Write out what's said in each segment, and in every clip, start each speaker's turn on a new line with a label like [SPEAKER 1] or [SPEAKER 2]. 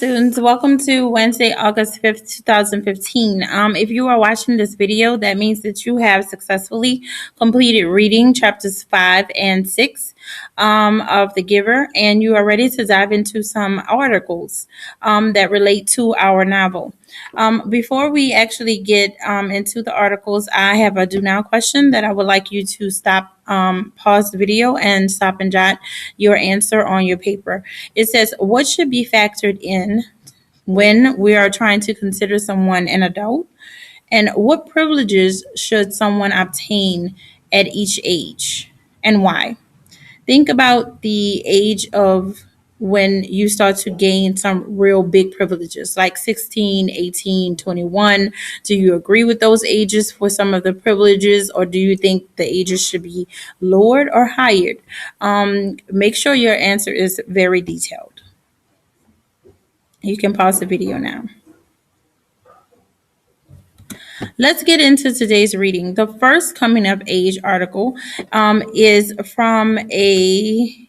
[SPEAKER 1] students. Welcome to Wednesday, August 5th, 2015. If you are watching this video, that means that you have successfully completed reading chapters 5 and 6 of The Giver, and you are ready to dive into some articles that relate to our novel. Before we actually get into the articles, I have a do now question that I would like you to stop, pause the video, and stop and jot your answer on your paper. It says, what should be factored in when we are trying to consider someone an adult? And what privileges should someone obtain at each age? And why? Think about the age of when you start to gain some real big privileges, like 16, 18, 21. Do you agree with those ages for some of the privileges, or do you think the ages should be lowered or higher? Make sure your answer is very detailed. You can pause the video now. Let's get into today's reading. The first coming of age article is from a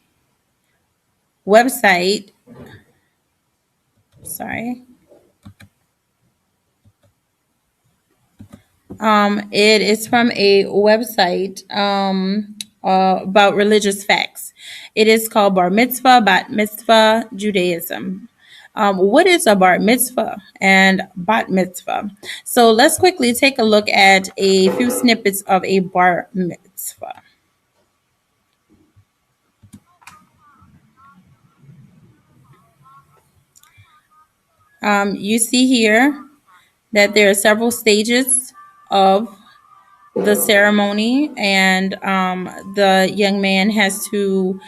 [SPEAKER 1] website. Sorry. It is from a website about religious facts. It is called Bar Mitzvah, Bat Mitzvah, Judaism. What is a bar mitzvah and bat mitzvah? So let's quickly take a look at a few snippets of a bar mitzvah. You see here that there are several stages of the ceremony, and the young man has to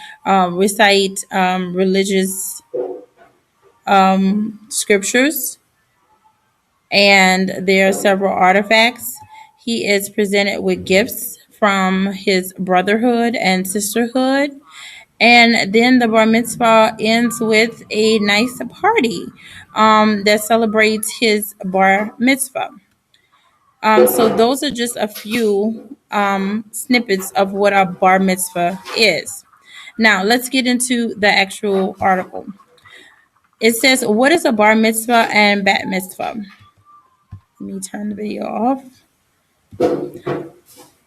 [SPEAKER 1] recite religious scriptures, and there are several artifacts. He is presented with gifts from his brotherhood and sisterhood, and then the bar mitzvah ends with a nice party that celebrates his bar mitzvah. So those are just a few snippets of what a bar mitzvah is. Now let's get into the actual article. It says, what is a bar mitzvah and bat mitzvah? Let me turn the video off.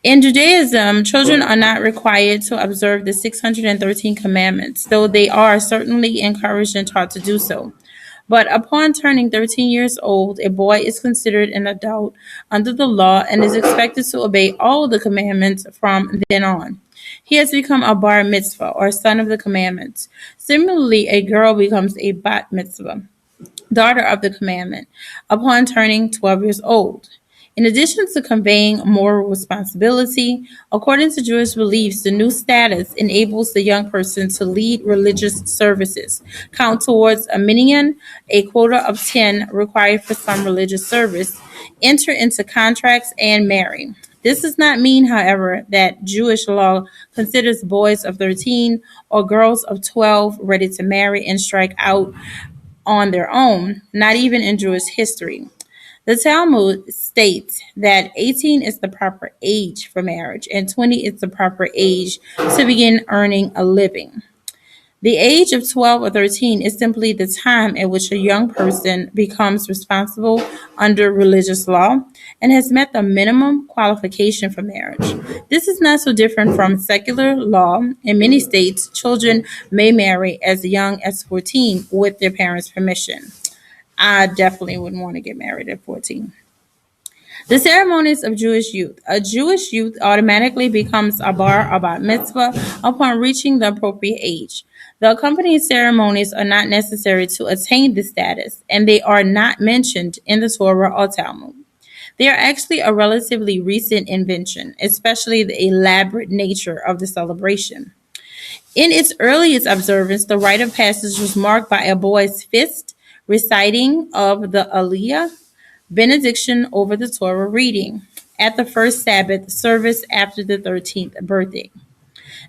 [SPEAKER 1] In Judaism, children are not required to observe the 613 commandments, though they are certainly encouraged and taught to do so. But upon turning 13 years old, a boy is considered an adult under the law and is expected to obey all the commandments from then on. He has become a bar mitzvah, or son of the commandments. Similarly, a girl becomes a bat mitzvah, daughter of the commandment, upon turning 12 years old. In addition to conveying moral responsibility, according to Jewish beliefs, the new status enables the young person to lead religious services, count towards a minyan, a quota of 10 required for some religious service, enter into contracts, and marry. This does not mean, however, that Jewish law considers boys of 13 or girls of 12 ready to marry and strike out on their own, not even in Jewish history. The Talmud states that 18 is the proper age for marriage and 20 is the proper age to begin earning a living. The age of 12 or 13 is simply the time at which a young person becomes responsible under religious law and has met the minimum qualification for marriage. This is not so different from secular law. In many states, children may marry as young as 14 with their parents' permission. I definitely wouldn't want to get married at 14. The ceremonies of Jewish youth. A Jewish youth automatically becomes a bar or bat mitzvah upon reaching the appropriate age. The accompanying ceremonies are not necessary to attain this status, and they are not mentioned in the Torah or Talmud. They are actually a relatively recent invention, especially the elaborate nature of the celebration. In its earliest observance, the rite of passage was marked by a boy's fist reciting of the Aliyah, benediction over the Torah reading, at the first Sabbath service after the 13th birthday.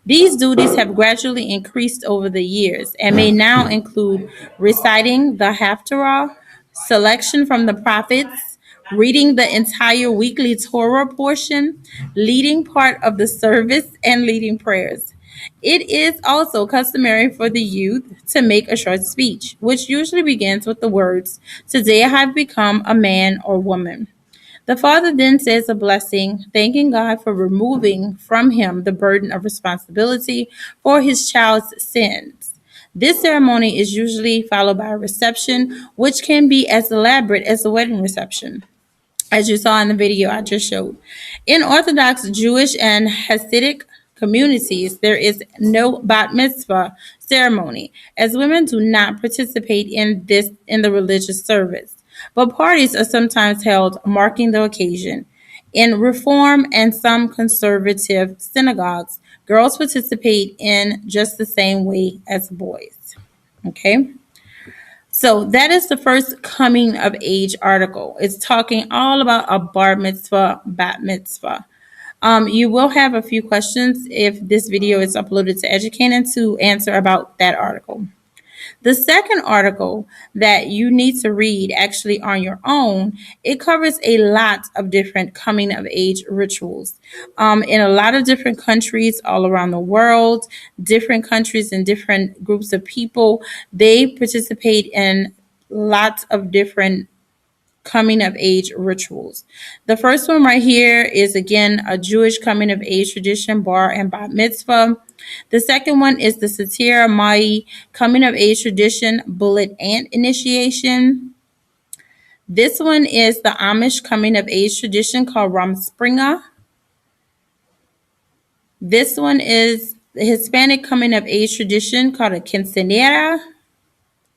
[SPEAKER 1] These duties have gradually increased over the years and may now include reciting the Haftarah, selection from the prophets, reading the entire weekly Torah portion, leading part of the service, and leading prayers. It is also customary for the youth to make a short speech, which usually begins with the words, "Today I have become a man or woman." The father then says a blessing, thanking God for removing from him the burden of responsibility for his child's sins. This ceremony is usually followed by a reception, which can be as elaborate as a wedding reception, as you saw in the video I just showed. In Orthodox Jewish and Hasidic communities, there is no bat mitzvah ceremony, as women do not participate in the religious service. But parties are sometimes held marking the occasion. In Reform and some conservative synagogues, girls participate in just the same way as boys. Okay? So that is the first coming of age article. It's talking all about a bar mitzvah, bat mitzvah. You will have a few questions if this video is uploaded to Educating to answer about that article. The second article that you need to read actually on your own, it covers a lot of different coming of age rituals. In a lot of different countries all around the world, different countries and different groups of people, they participate in lots of different coming of age rituals. The first one right here is again a Jewish coming of age tradition, bar and bat mitzvah. The second one is the Satira Mai coming of age tradition, bullet ant initiation. This one is the Amish coming of age tradition called Rumspringa. This one is the Hispanic coming of age tradition called a quinceañera.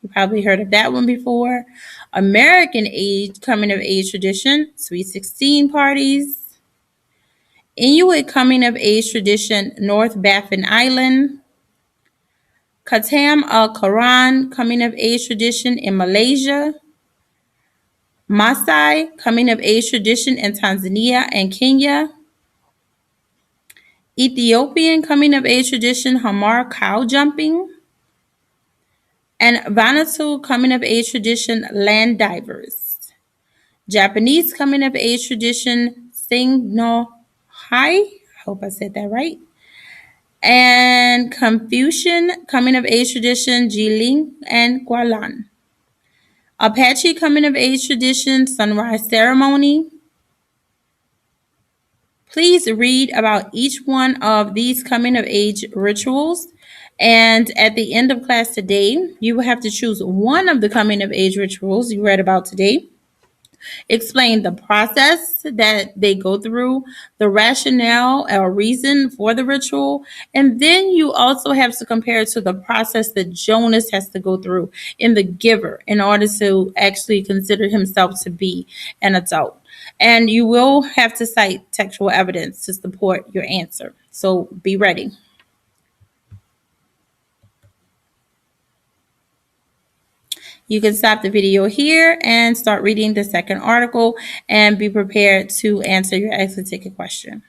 [SPEAKER 1] You probably heard of that one before. American age coming of age tradition, Sweet 16 parties. Inuit coming of age tradition, North Baffin Island. Khatam al-Quran coming of age tradition in Malaysia. Maasai coming of age tradition in Tanzania and Kenya. Ethiopian coming of age tradition, Hamar cow jumping. And Vanuatu coming of age tradition, land divers. Japanese coming of age tradition, Sing no Hai. I hope I said that right. And Confucian coming of age tradition, Jiling and Gualan. Apache coming of age tradition, sunrise ceremony. Please read about each one of these coming of age rituals. And at the end of class today, you will have to choose one of the coming of age rituals you read about today. Explain the process that they go through, the rationale or reason for the ritual, and then you also have to compare it to the process that Jonas has to go through in The Giver in order to actually consider himself to be an adult. And you will have to cite textual evidence to support your answer. So be ready. You can stop the video here and start reading the second article and be prepared to answer your exit ticket question.